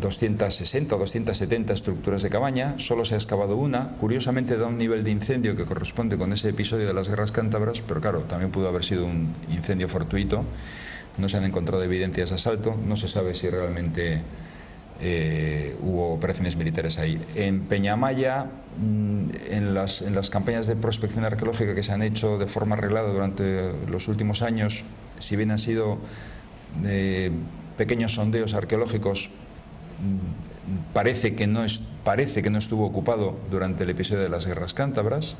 260 o 270 estructuras de cabaña, solo se ha excavado una. Curiosamente da un nivel de incendio que corresponde con ese episodio de las guerras cántabras, pero claro, también pudo haber sido un incendio fortuito. No se han encontrado evidencias de asalto, no se sabe si realmente hubo operaciones militares ahí. En Peñamaya, en las campañas de prospección arqueológica que se han hecho de forma arreglada durante los últimos años, si bien han sido pequeños sondeos arqueológicos, parece que no estuvo ocupado durante el episodio de las guerras cántabras.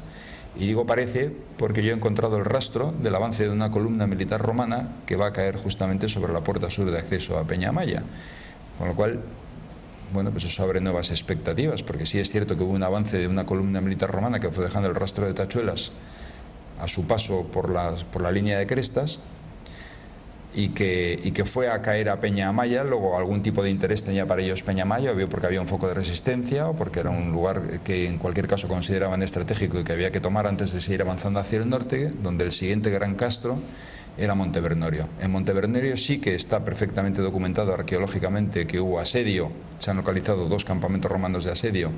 Y digo parece porque yo he encontrado el rastro del avance de una columna militar romana que va a caer justamente sobre la puerta sur de acceso a Peñamaya, con lo cual, bueno, pues eso abre nuevas expectativas, porque sí es cierto que hubo un avance de una columna militar romana que fue dejando el rastro de tachuelas a su paso por la línea de crestas, y que fue a caer a Peñamaya. Luego algún tipo de interés tenía para ellos Peñamaya, obvio porque había un foco de resistencia o porque era un lugar que en cualquier caso consideraban estratégico y que había que tomar antes de seguir avanzando hacia el norte, donde el siguiente gran castro era Montevernorio. En Montevernorio sí que está perfectamente documentado arqueológicamente que hubo asedio, se han localizado 2 campamentos romanos de asedio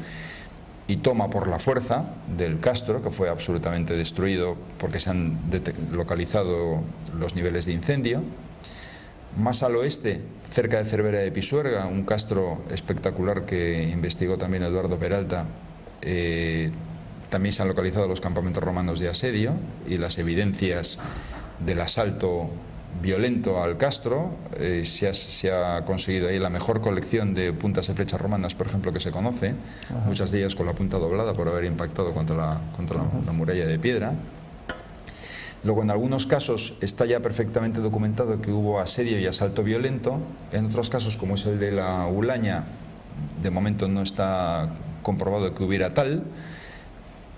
y toma por la fuerza del castro, que fue absolutamente destruido porque se han localizado los niveles de incendio. Más al oeste, cerca de Cervera de Pisuerga, un castro espectacular que investigó también Eduardo Peralta, también se han localizado los campamentos romanos de asedio y las evidencias del asalto violento al castro. Se ha conseguido ahí la mejor colección de puntas y flechas romanas, por ejemplo, que se conoce. Ajá. Muchas de ellas con la punta doblada por haber impactado contra la muralla de piedra. Luego, en algunos casos está ya perfectamente documentado que hubo asedio y asalto violento. En otros casos, como es el de la Ulaña, de momento no está comprobado que hubiera tal.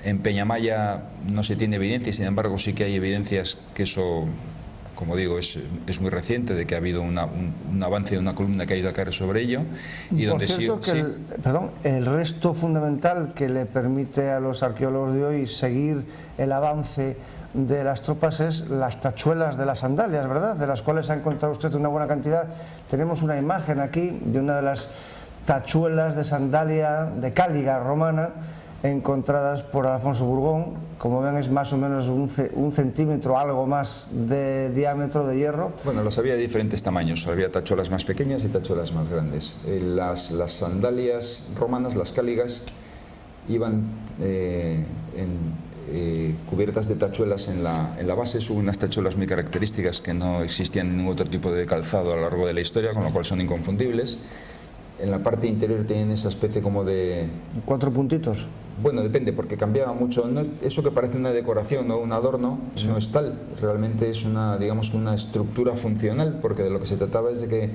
En Peñamaya no se tiene evidencia y sin embargo sí que hay evidencias que eso, como digo, es muy reciente, de que ha habido un avance de una columna que ha ido a caer sobre ello. Y por cierto, el resto fundamental que le permite a los arqueólogos de hoy seguir el avance de las tropas es las tachuelas de las sandalias, ¿verdad? De las cuales ha encontrado usted una buena cantidad. Tenemos una imagen aquí de una de las tachuelas de sandalia de cáliga romana encontradas por Alfonso Burgón. Como ven, es más o menos un centímetro, algo más de diámetro de hierro. Bueno, los había de diferentes tamaños, había tachuelas más pequeñas y tachuelas más grandes. Las sandalias romanas, las cáligas, iban cubiertas de tachuelas en la base. Son unas tachuelas muy características que no existían en ningún otro tipo de calzado a lo largo de la historia, con lo cual son inconfundibles. En la parte interior tienen esa especie como de... 4 puntitos. Bueno, depende, porque cambiaba mucho. No, eso que parece una decoración o un adorno, sí, no es tal. Realmente es una, digamos, una estructura funcional, porque de lo que se trataba es de que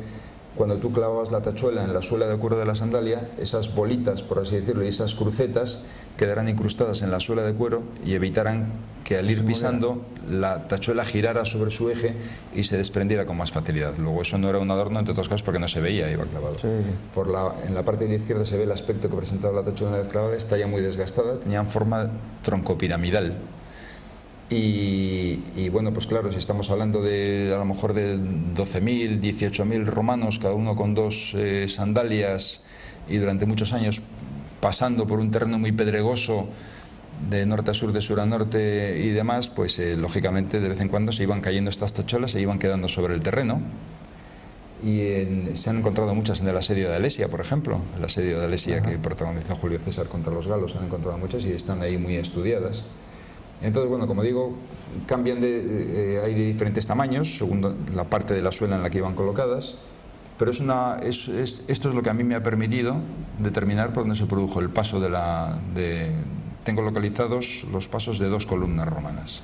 cuando tú clavabas la tachuela en la suela de cuero de la sandalia, esas bolitas, por así decirlo, y esas crucetas quedarán incrustadas en la suela de cuero y evitarán que al ir pisando la tachuela girara sobre su eje y se desprendiera con más facilidad. Luego eso no era un adorno, entre otras cosas, porque no se veía, iba clavado. Sí. En la parte de la izquierda se ve el aspecto que presentaba la tachuela una vez clavada, está ya muy desgastada, tenían forma troncopiramidal. Y bueno, pues claro, si estamos hablando de a lo mejor de 12.000, 18.000 romanos, cada uno con dos sandalias, y durante muchos años pasando por un terreno muy pedregoso de norte a sur, de sur a norte y demás, pues lógicamente de vez en cuando se iban cayendo estas tachuelas, se iban quedando sobre el terreno. Y se han encontrado muchas en el asedio de Alesia, por ejemplo, el asedio de Alesia que protagonizó Julio César contra los galos. Se han encontrado muchas y están ahí muy estudiadas. Entonces, bueno, como digo, cambian hay de diferentes tamaños según la parte de la suela en la que iban colocadas, pero esto es lo que a mí me ha permitido determinar por dónde se produjo el paso tengo localizados los pasos de 2 columnas romanas,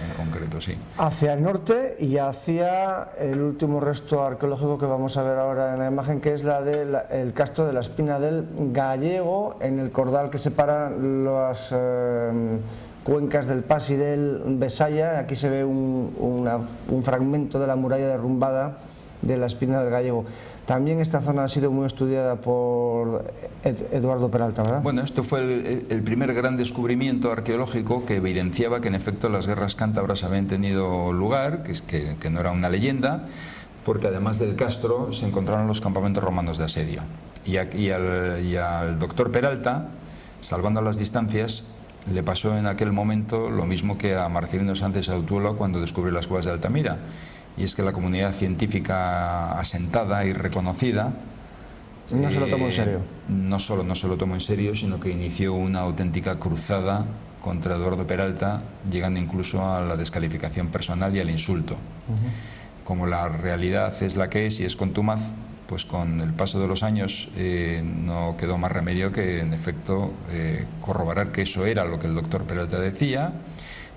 en concreto, sí. Hacia el norte y hacia el último resto arqueológico que vamos a ver ahora en la imagen, que es el castro de la Espina del Gallego, en el cordal que separa las cuencas del Pas y del Besaya. Aquí se ve un fragmento de la muralla derrumbada de la Espina del Gallego. También esta zona ha sido muy estudiada por Eduardo Peralta, ¿verdad? Bueno, esto fue el primer gran descubrimiento arqueológico que evidenciaba que en efecto las guerras cántabras habían tenido lugar, que no era una leyenda, porque además del castro se encontraron los campamentos romanos de asedio. Y al doctor Peralta, salvando las distancias, le pasó en aquel momento lo mismo que a Marcelino Sánchez Autuola cuando descubrió las cuevas de Altamira, y es que la comunidad científica asentada y reconocida no se lo tomó en serio. No solo no se lo tomó en serio, sino que inició una auténtica cruzada contra Eduardo Peralta, llegando incluso a la descalificación personal y al insulto. Como la realidad es la que es y es contumaz, pues con el paso de los años no quedó más remedio que, en efecto, corroborar que eso era lo que el doctor Peralta decía,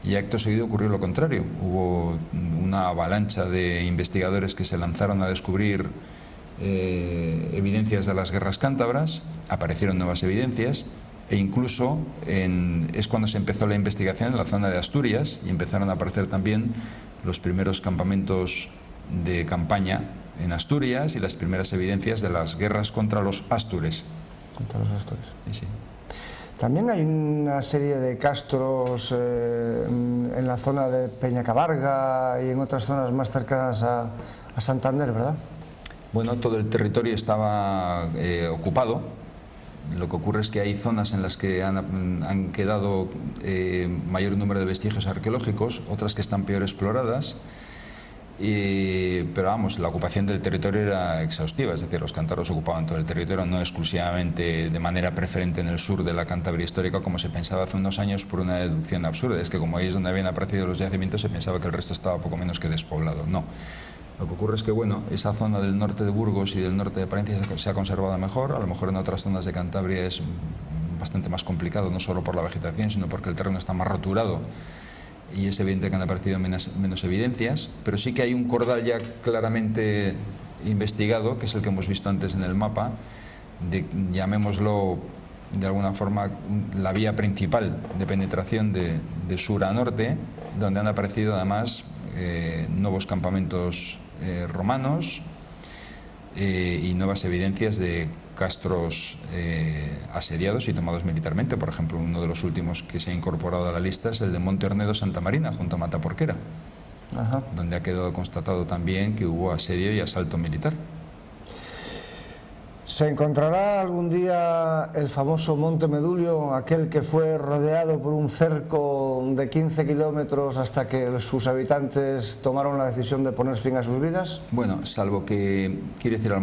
y acto seguido ocurrió lo contrario. Hubo una avalancha de investigadores que se lanzaron a descubrir evidencias de las guerras cántabras, aparecieron nuevas evidencias, e incluso es cuando se empezó la investigación en la zona de Asturias y empezaron a aparecer también los primeros campamentos de campaña en Asturias y las primeras evidencias de las guerras contra los astures. Contra los astures. Sí. También hay una serie de castros en la zona de Peñacabarga y en otras zonas más cercanas a Santander, ¿verdad? Bueno, todo el territorio estaba ocupado. Lo que ocurre es que hay zonas en las que han quedado mayor número de vestigios arqueológicos, otras que están peor exploradas. Pero vamos, la ocupación del territorio era exhaustiva, es decir, los cántabros ocupaban todo el territorio, no exclusivamente de manera preferente en el sur de la Cantabria histórica, como se pensaba hace unos años por una deducción absurda. Es que como ahí es donde habían aparecido los yacimientos, se pensaba que el resto estaba poco menos que despoblado. No. Lo que ocurre es que, bueno, esa zona del norte de Burgos y del norte de Palencia se ha conservado mejor. A lo mejor en otras zonas de Cantabria es bastante más complicado, no solo por la vegetación, sino porque el terreno está más roturado y es evidente que han aparecido menos evidencias, pero sí que hay un cordal ya claramente investigado, que es el que hemos visto antes en el mapa, llamémoslo de alguna forma la vía principal de penetración de sur a norte, donde han aparecido además nuevos campamentos romanos y nuevas evidencias de castros asediados y tomados militarmente. Por ejemplo, uno de los últimos que se ha incorporado a la lista es el de Monte Ornedo Santa Marina, junto a Mataporquera, donde ha quedado constatado también que hubo asedio y asalto militar. ¿Se encontrará algún día el famoso Monte Medulio, aquel que fue rodeado por un cerco de 15 kilómetros hasta que sus habitantes tomaron la decisión de poner fin a sus vidas? Bueno, salvo que, quiero decir, a lo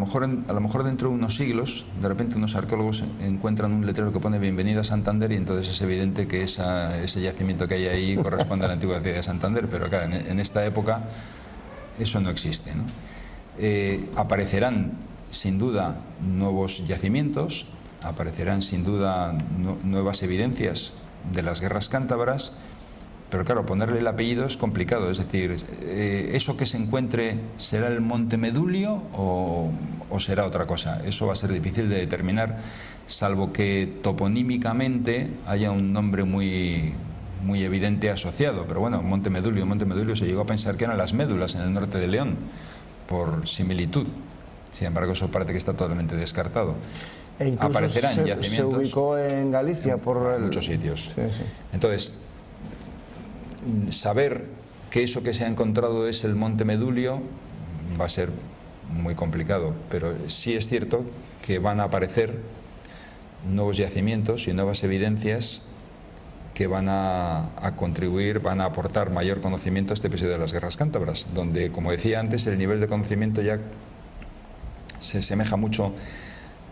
mejor dentro de unos siglos, de repente unos arqueólogos encuentran un letrero que pone Bienvenida a Santander y entonces es evidente que ese yacimiento que hay ahí corresponde a la antigua ciudad de Santander, pero claro, en esta época eso no existe, ¿no? Aparecerán sin duda nuevos yacimientos, aparecerán sin duda nuevas evidencias de las guerras cántabras, Pero claro, ponerle el apellido es complicado, es decir, ¿eso que se encuentre será el Monte Medulio o será otra cosa? Eso va a ser difícil de determinar, salvo que toponímicamente haya un nombre muy evidente asociado. Pero bueno, Monte Medulio se llegó a pensar que eran las médulas en el norte de León, por similitud. Sin embargo, eso parece que está totalmente descartado. E incluso aparecerán yacimientos. Se ubicó en Galicia por muchos sitios. Sí, sí. Entonces, saber que eso que se ha encontrado es el Monte Medulio va a ser muy complicado, pero sí es cierto que van a aparecer nuevos yacimientos y nuevas evidencias que van a contribuir, van a aportar mayor conocimiento a este episodio de las guerras cántabras, donde, como decía antes, el nivel de conocimiento ya se asemeja mucho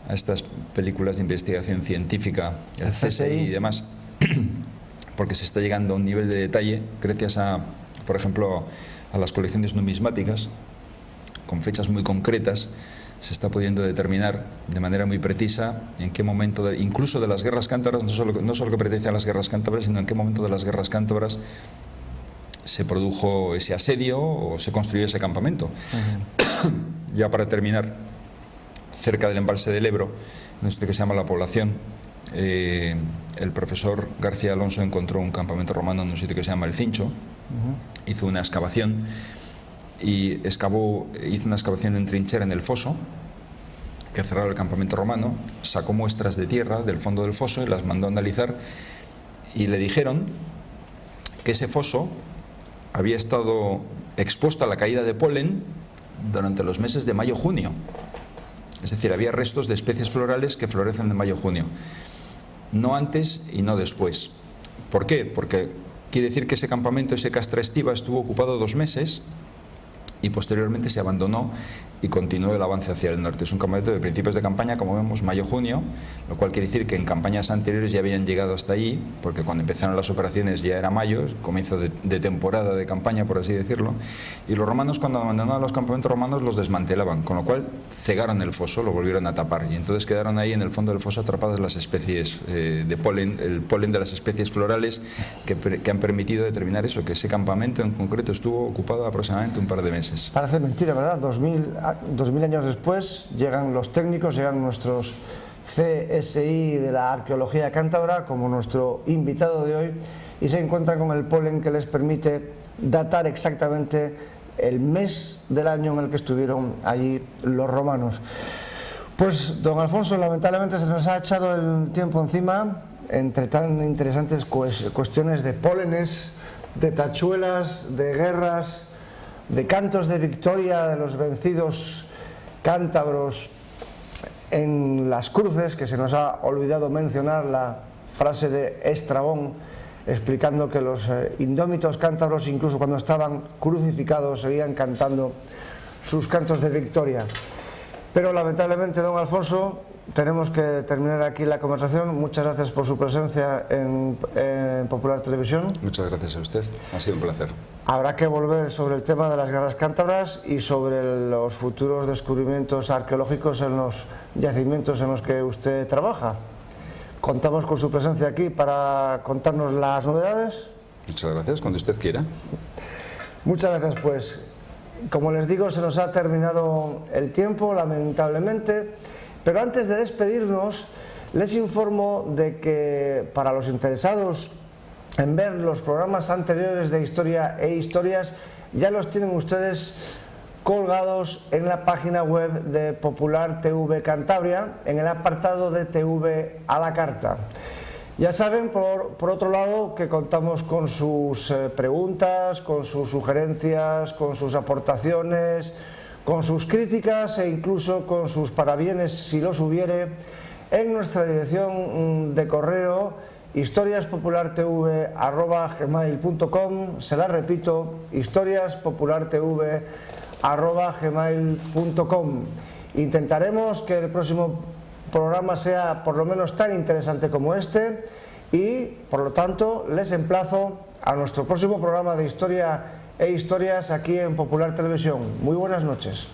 a estas películas de investigación científica, el CSI y demás, porque se está llegando a un nivel de detalle gracias a, por ejemplo, a las colecciones numismáticas, con fechas muy concretas. Se está pudiendo determinar de manera muy precisa en qué momento, incluso de las guerras cántabras, no solo que pertenece a las guerras cántabras, sino en qué momento de las guerras cántabras se produjo ese asedio o se construyó ese campamento. Ya para terminar, cerca del embalse del Ebro, en esto que se llama La Población, el profesor García Alonso encontró un campamento romano en un sitio que se llama El Cincho. Hizo una excavación y hizo una excavación en trinchera en el foso que cerraba el campamento romano, sacó muestras de tierra del fondo del foso y las mandó a analizar, y le dijeron que ese foso había estado expuesto a la caída de polen durante los meses de mayo-junio. Es decir, había restos de especies florales que florecen en mayo-junio, no antes y no después. ¿Por qué? Porque quiere decir que ese campamento, ese castra estiva, estuvo ocupado 2 meses y posteriormente se abandonó y continuó el avance hacia el norte. Es un campamento de principios de campaña, como vemos, mayo-junio, lo cual quiere decir que en campañas anteriores ya habían llegado hasta allí, porque cuando empezaron las operaciones ya era mayo, comienzo de temporada de campaña, por así decirlo, y los romanos, cuando abandonaban los campamentos romanos, los desmantelaban, con lo cual cegaron el foso, lo volvieron a tapar, y entonces quedaron ahí en el fondo del foso atrapadas las especies de polen, el polen de las especies florales que han permitido determinar eso, que ese campamento en concreto estuvo ocupado aproximadamente un par de meses. Parece mentira, ¿verdad? 2000 años después llegan los técnicos, llegan nuestros CSI de la arqueología cántabra, como nuestro invitado de hoy, y se encuentran con el polen que les permite datar exactamente el mes del año en el que estuvieron allí los romanos. Pues, don Alfonso, lamentablemente se nos ha echado el tiempo encima, entre tan interesantes cuestiones de pólenes, de tachuelas, de guerras, de cantos de victoria de los vencidos cántabros en las cruces, que se nos ha olvidado mencionar la frase de Estrabón explicando que los indómitos cántabros, incluso cuando estaban crucificados, seguían cantando sus cantos de victoria. Pero lamentablemente, don Alfonso, tenemos que terminar aquí la conversación. Muchas gracias por su presencia en Popular Televisión. Muchas gracias a usted, ha sido un placer. Habrá que volver sobre el tema de las guerras cántabras y sobre los futuros descubrimientos arqueológicos en los yacimientos en los que usted trabaja. Contamos con su presencia aquí para contarnos las novedades. Muchas gracias, cuando usted quiera. Muchas gracias, pues. Como les digo, se nos ha terminado el tiempo, lamentablemente, pero antes de despedirnos, les informo de que para los interesados en ver los programas anteriores de Historia e Historias, ya los tienen ustedes colgados en la página web de Popular TV Cantabria, en el apartado de TV a la carta. Ya saben, por otro lado, que contamos con sus preguntas, con sus sugerencias, con sus aportaciones, con sus críticas e incluso con sus parabienes, si los hubiere, en nuestra dirección de correo historiaspopulartv@gmail.com. Se la repito, historiaspopulartv@gmail.com. Intentaremos que el próximo programa sea por lo menos tan interesante como este y, por lo tanto, les emplazo a nuestro próximo programa de Historia e Historias aquí en Popular Televisión. Muy buenas noches.